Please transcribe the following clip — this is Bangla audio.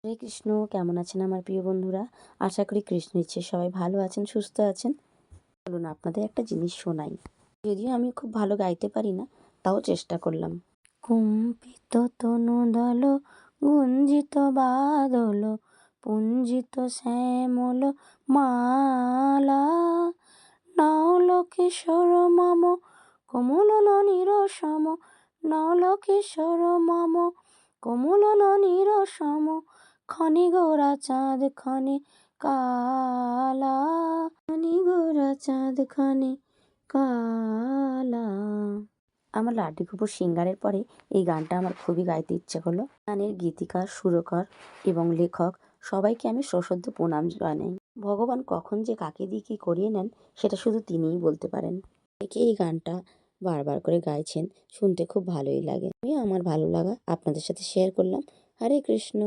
হরে কৃষ্ণ। কেমন আছেন আমার প্রিয় বন্ধুরা? আশা করি কৃষ্ণ ইচ্ছে সবাই ভালো আছেন, সুস্থ আছেন। চলুন আপনাদের একটা জিনিস শোনাই। যদিও আমি খুব ভালো গাইতে পারি না, তাও চেষ্টা করলাম। কুম্পিত তনু দল, গুঞ্জিত বাদল, পুঞ্জিত শ্যামল মালা, নল কিশোর মম কমল নিরসম, নল কিশোর মম কমল নিরসম, খনি গোরা চাঁদ খনি কালা, খনি গোরা চাঁদ খনি কালা। আমার লাড্ডু গোপাল সিঙ্গারের পরে এই গানটা আমার খুবই গাইতে ইচ্ছে হলো। গানের গীতিকার, সুরকার এবং লেখক সবাইকে আমি সশ্রদ্ধ প্রণাম জানাই। ভগবান কখন যে কাকে দিয়ে কী করিয়ে নেন সেটা শুধু তিনিই বলতে পারেন। একে এই গানটা বারবার করে গাইছেন, শুনতে খুব ভালোই লাগে। আমি আমার ভালো লাগা আপনাদের সাথে শেয়ার করলাম। হরে কৃষ্ণ।